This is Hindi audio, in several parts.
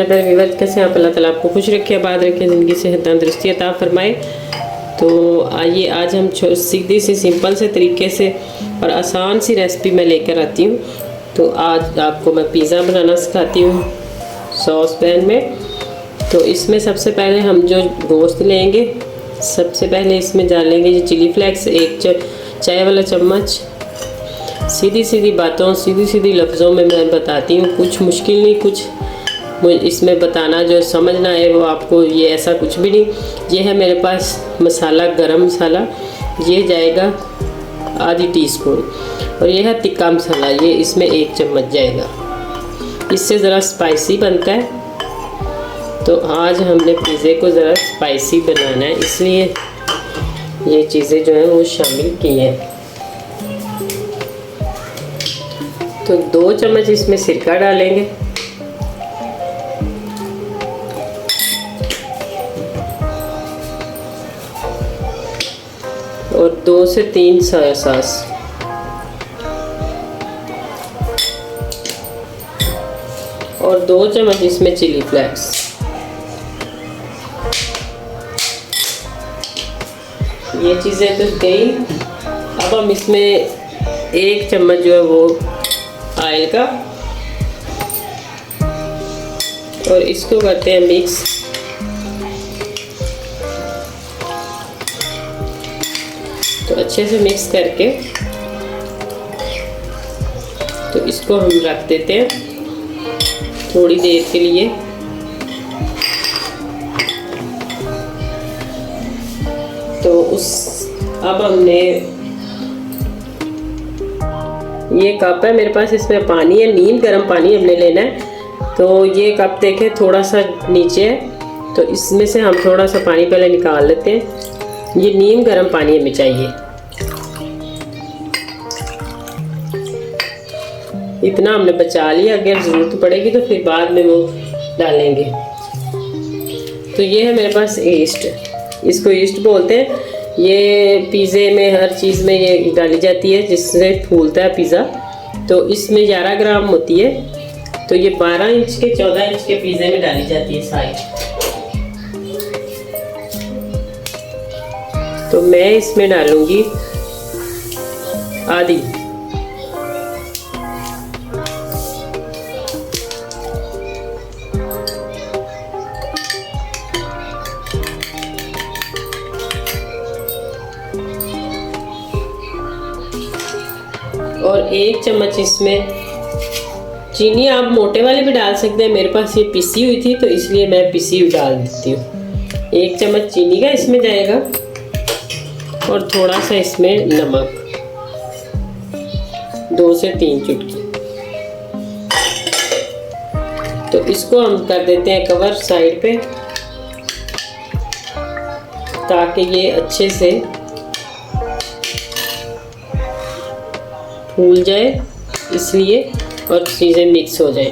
मेरे प्यारे व्यूअर्स, कैसे आप? अल्लाह ताला आपको खुश रखे, आबाद रखे, ज़िंदगी से तंदुरुस्ती अता फरमाए। तो आइए आज हम सीधी सी सिंपल से तरीके से और आसान सी रेसिपी मैं लेकर आती हूँ। तो आज आपको मैं पिज़्ज़ा बनाना सिखाती हूँ सॉस पैन में। तो इसमें सबसे पहले हम जो गोश्त लेंगे, सबसे पहले इसमें डालेंगे ये चिली फ्लेक्स, एक चाय वाला चम्मच। सीधी सीधी बातों, सीधी सीधी लफ्ज़ों में मैं बताती हूँ, कुछ मुश्किल नहीं, कुछ इसमें बताना जो समझना है वो आपको, ये ऐसा कुछ भी नहीं। ये है मेरे पास मसाला, गरम मसाला, ये जाएगा आधी टीस्पून। और ये है तिक्का मसाला, ये इसमें 1 चम्मच जाएगा। इससे ज़रा स्पाइसी बनता है। तो आज हमने पिज़्ज़े को ज़रा स्पाइसी बनाना है, इसलिए ये चीज़ें जो हैं वो शामिल की हैं। तो 2 चम्मच इसमें सिरका डालेंगे, और 2 से 3 सोया सॉस, और 2 चम्मच इसमें चिली फ्लेक्स। ये चीज़ें तो गई। अब हम इसमें 1 चम्मच जो है वो ऑयल का, और इसको करते हैं मिक्स। तो अच्छे से मिक्स करके तो इसको हम रख देते हैं थोड़ी देर के लिए। तो अब हमने ये कप है मेरे पास, इसमें पानी है, नीम गर्म पानी हमने लेना है। तो ये कप देखें थोड़ा सा नीचे है, तो इसमें से हम थोड़ा सा पानी पहले निकाल लेते हैं। ये नीम गर्म पानी हमें चाहिए, इतना हमने बचा लिया। अगर ज़रूरत पड़ेगी तो फिर बाद में वो डालेंगे। तो ये है मेरे पास ईस्ट, इसको ईस्ट बोलते हैं। ये पिज़्ज़े में हर चीज़ में ये डाली जाती है जिससे फूलता है पिज़्ज़ा। तो इसमें 11 ग्राम होती है। तो ये 12 इंच के 14 इंच के पिज़्ज़े में डाली जाती है साइज। तो मैं इसमें डालूंगी आधी। और 1 चम्मच इसमें चीनी, आप मोटे वाले भी डाल सकते हैं। मेरे पास ये पिसी हुई थी तो इसलिए मैं पिसी हुई डाल देती हूँ। 1 चम्मच चीनी का इसमें जाएगा, और थोड़ा सा इसमें नमक, 2 से 3 चुटकी। तो इसको हम कर देते हैं कवर साइड पे, ताकि ये अच्छे से फूल जाए, इसलिए, और चीज़ें मिक्स हो जाए।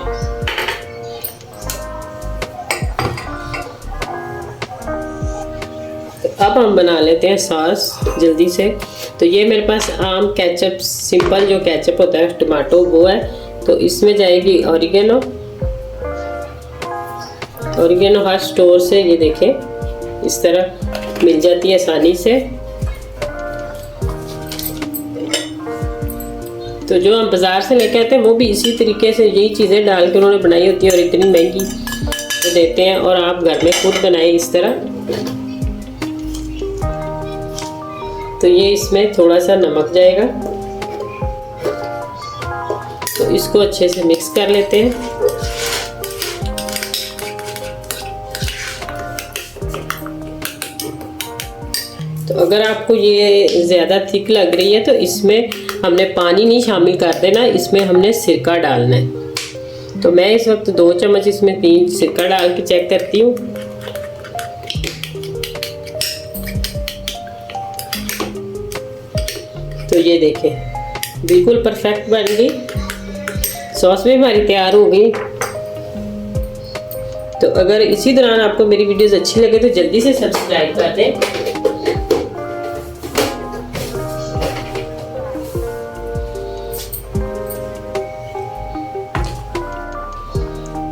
तो अब हम बना लेते हैं सॉस जल्दी से। तो ये मेरे पास आम केचप, सिंपल जो केचप होता है टमाटो, वो है। तो इसमें जाएगी ऑरिगेनो। ऑरिगेनो हर स्टोर से ये देखें इस तरह मिल जाती है आसानी से। तो जो हम बाज़ार से लेके आते हैं वो भी इसी तरीके से यही चीज़ें डाल के उन्होंने बनाई होती है, और इतनी महंगी तो देते हैं। और आप घर में खुद बनाए इस तरह। तो ये इसमें थोड़ा सा नमक जाएगा, तो इसको अच्छे से मिक्स कर लेते हैं। तो अगर आपको ये ज़्यादा थिक लग रही है तो इसमें हमने पानी नहीं शामिल कर देना, इसमें हमने सिरका डालना है। तो मैं इस वक्त 2 चम्मच इसमें 3 सिरका डाल के चेक करती हूँ। तो ये देखें बिल्कुल परफेक्ट बन गई, सॉस भी हमारी तैयार हो गई। तो अगर इसी दौरान आपको मेरी वीडियोस अच्छी लगे तो जल्दी से सब्सक्राइब कर दें।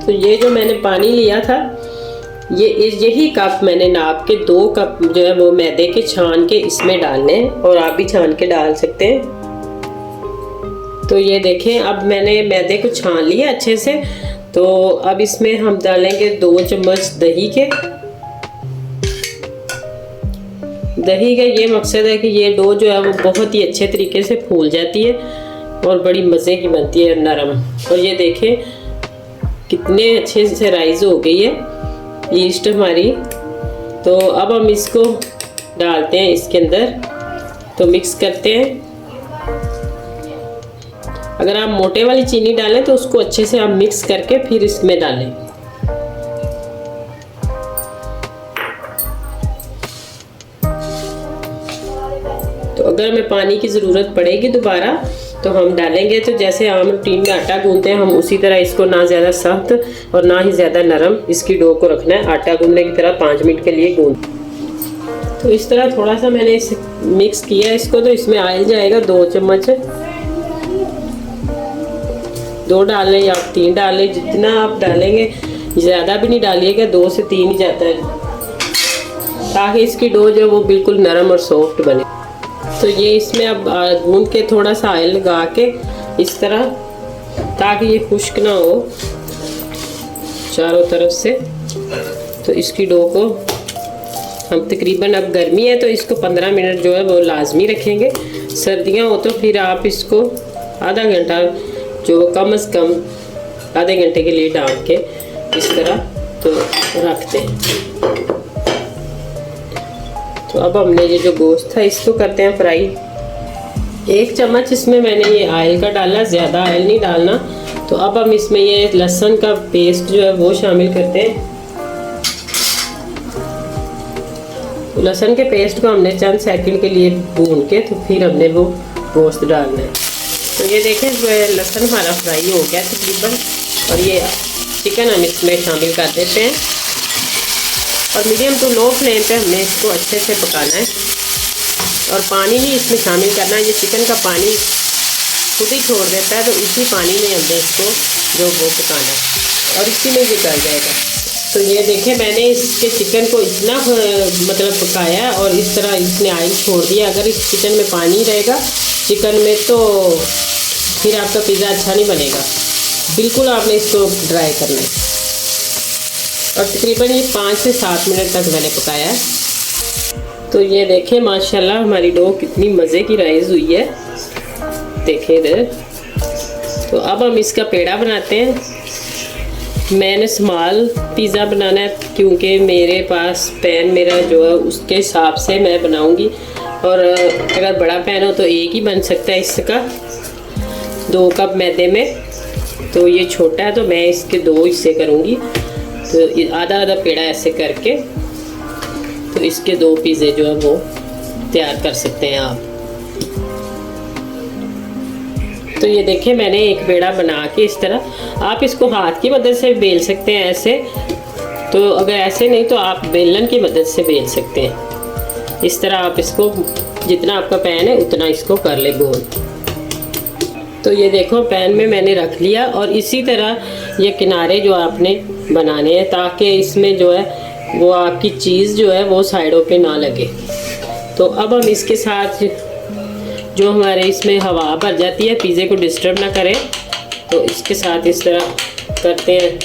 तो ये जो मैंने पानी लिया था, यही कप मैंने नाप के 2 कप जो है वो मैदे के छान के इसमें डालने हैं, और आप भी छान के डाल सकते हैं। तो ये देखें, अब मैंने मैदे को छान लिया अच्छे से। तो अब इसमें हम डालेंगे 2 चम्मच दही के। दही का ये मकसद है कि ये डो जो है वो बहुत ही अच्छे तरीके से फूल जाती है और बड़ी मज़े की बनती है, नरम। और ये देखें कितने अच्छे से राइज हो गई है ईस्ट हमारी। तो अब हम इसको डालते हैं इसके अंदर, तो मिक्स करते हैं। अगर आप मोटे वाली चीनी डालें तो उसको अच्छे से आप मिक्स करके फिर इसमें डालें। तो अगर हमें पानी की ज़रूरत पड़ेगी दोबारा तो हम डालेंगे। तो जैसे आम रूटीन में आटा गूंथते हैं, हम उसी तरह इसको ना ज़्यादा सख्त और ना ही ज़्यादा नरम इसकी डो को रखना है। आटा गूंथने की तरह 5 मिनट के लिए गूंथ। तो इस तरह थोड़ा सा मैंने इसे मिक्स किया इसको। तो इसमें ऑयल जाएगा 2 चम्मच, 2 डाल लें या 3 डाल लें, जितना आप डालेंगे। ज़्यादा भी नहीं डालिएगा, 2 से 3 ही जाता है, ताकि इसकी डो जो वो बिल्कुल नरम और सॉफ्ट बने। तो ये इसमें अब गूंद के थोड़ा सा ऑयल लगा के इस तरह, ताकि ये खुश्क ना हो चारों तरफ से। तो इसकी डो को हम तकरीबन, अब गर्मी है तो इसको 15 मिनट जो है वो लाजमी रखेंगे। सर्दियाँ हो तो फिर आप इसको आधा घंटा, जो कम से कम आधे घंटे के लिए डाल के इस तरह तो रखते हैं। तो अब हमने ये जो गोश्त था इसको करते हैं फ्राई। 1 चम्मच इसमें मैंने ये ऑयल का डाला, ज़्यादा ऑयल नहीं डालना। तो अब हम इसमें ये लहसुन का पेस्ट जो है वो शामिल करते हैं। तो लहसुन के पेस्ट को हमने चंद सेकंड के लिए भून के तो फिर हमने वो गोश्त डालना है। तो ये देखें लहसुन हमारा फ्राई हो गया तकरीबन, और ये चिकन हम इसमें शामिल कर देते हैं। और मीडियम टू लो फ्लेम पे हमने इसको अच्छे से पकाना है, और पानी नहीं इसमें शामिल करना है। ये चिकन का पानी खुद ही छोड़ देता है, तो इसी पानी में हमने इसको जो वो पकाना है, और इसी में ये गल जाएगा। तो ये देखें मैंने इसके चिकन को इतना मतलब पकाया और इस तरह इसने ऑयल छोड़ दिया। अगर इस चिकन में पानी रहेगा चिकन में तो फिर आपका पिज़्ज़ा अच्छा नहीं बनेगा। बिल्कुल आपने इसको ड्राई करना है। और तकरीबन ये 5 से 7 मिनट तक मैंने पकाया है। तो ये देखें माशाल्लाह हमारी डो कितनी मज़े की राइज़ हुई है, देखें इधर। तो अब हम इसका पेड़ा बनाते हैं। मैंने स्मॉल पिज़्ज़ा बनाना है क्योंकि मेरे पास पैन मेरा जो है उसके हिसाब से मैं बनाऊंगी, और अगर बड़ा पैन हो तो एक ही बन सकता है इसका 2 कप मैदे में। तो ये छोटा है तो मैं इसके 2 हिस्से करूँगी। तो आधा आधा पेड़ा ऐसे करके तो इसके 2 पिज़्ज़े जो है वो तैयार कर सकते हैं आप। तो ये देखें मैंने एक पेड़ा बना के इस तरह, आप इसको हाथ की मदद से बेल सकते हैं ऐसे। तो अगर ऐसे नहीं तो आप बेलन की मदद से बेल सकते हैं। इस तरह आप इसको जितना आपका पैन है उतना इसको कर ले गोल। तो ये देखो पैन में मैंने रख लिया, और इसी तरह ये किनारे जो आपने बनाने हैं ताकि इसमें जो है वो आपकी चीज़ जो है वो साइडों पे ना लगे। तो अब हम इसके साथ जो हमारे इसमें हवा भर जाती है पिज़्ज़े को डिस्टर्ब ना करें, तो इसके साथ इस तरह करते हैं।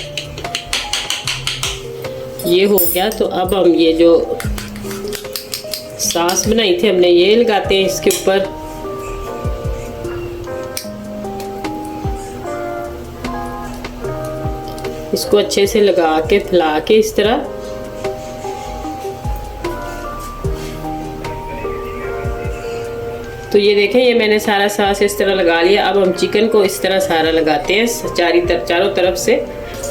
ये हो गया। तो अब हम ये जो सॉस बनाई थी हमने ये लगाते हैं इसके ऊपर। इसको अच्छे से लगा के फैला के इस तरह। तो ये देखें ये मैंने सारा सॉस इस तरह लगा लिया। अब हम चिकन को इस तरह सारा लगाते हैं चारों तरफ से।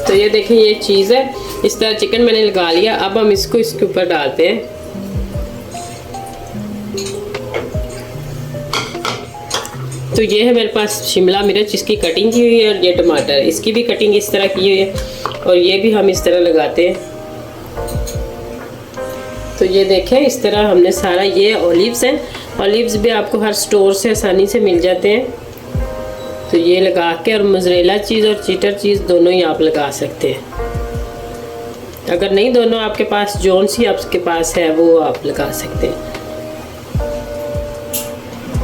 तो ये देखें ये चीज़ है, इस तरह चिकन मैंने लगा लिया। अब हम इसको इसके ऊपर डालते हैं। तो ये है मेरे पास शिमला मिर्च, इसकी कटिंग की हुई है, और ये टमाटर, इसकी भी कटिंग इस तरह की हुई है, और ये भी हम इस तरह लगाते हैं। तो ये देखें इस तरह हमने सारा, ये ऑलिव्स हैं, ऑलिव्स भी आपको हर स्टोर से आसानी से मिल जाते हैं। तो ये लगा के, और मोज़रेला चीज़ और चीटर चीज़ दोनों ही आप लगा सकते हैं। अगर नहीं दोनों आपके पास, जौन सी आपके पास है वो आप लगा सकते हैं।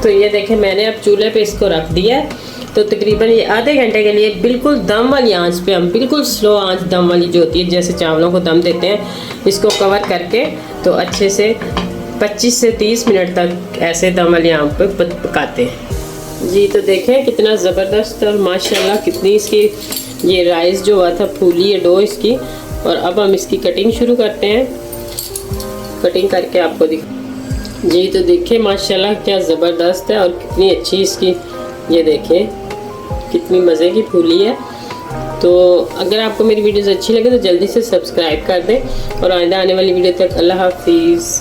तो ये देखें मैंने अब चूल्हे पे इसको रख दिया है। तो तकरीबन ये आधे घंटे के लिए बिल्कुल दम वाली आंच पे, हम बिल्कुल स्लो आंच दम वाली जो होती है, जैसे चावलों को दम देते हैं, इसको कवर करके तो अच्छे से 25 से 30 मिनट तक ऐसे दम वाली आंच पे पकाते हैं जी। तो देखें कितना ज़बरदस्त और माशाल्लाह कितनी इसकी ये राइस जो हुआ था फूली है डो इसकी। और अब हम इसकी कटिंग शुरू करते हैं। कटिंग करके आपको जी। तो देखिए माशाल्लाह क्या ज़बरदस्त है और कितनी अच्छी इसकी, ये देखें कितनी मज़े की फूली है। तो अगर आपको मेरी वीडियोस अच्छी लगे तो जल्दी से सब्सक्राइब कर दें और आइंदा आने वाली वीडियो तक अल्लाह हाफिज़।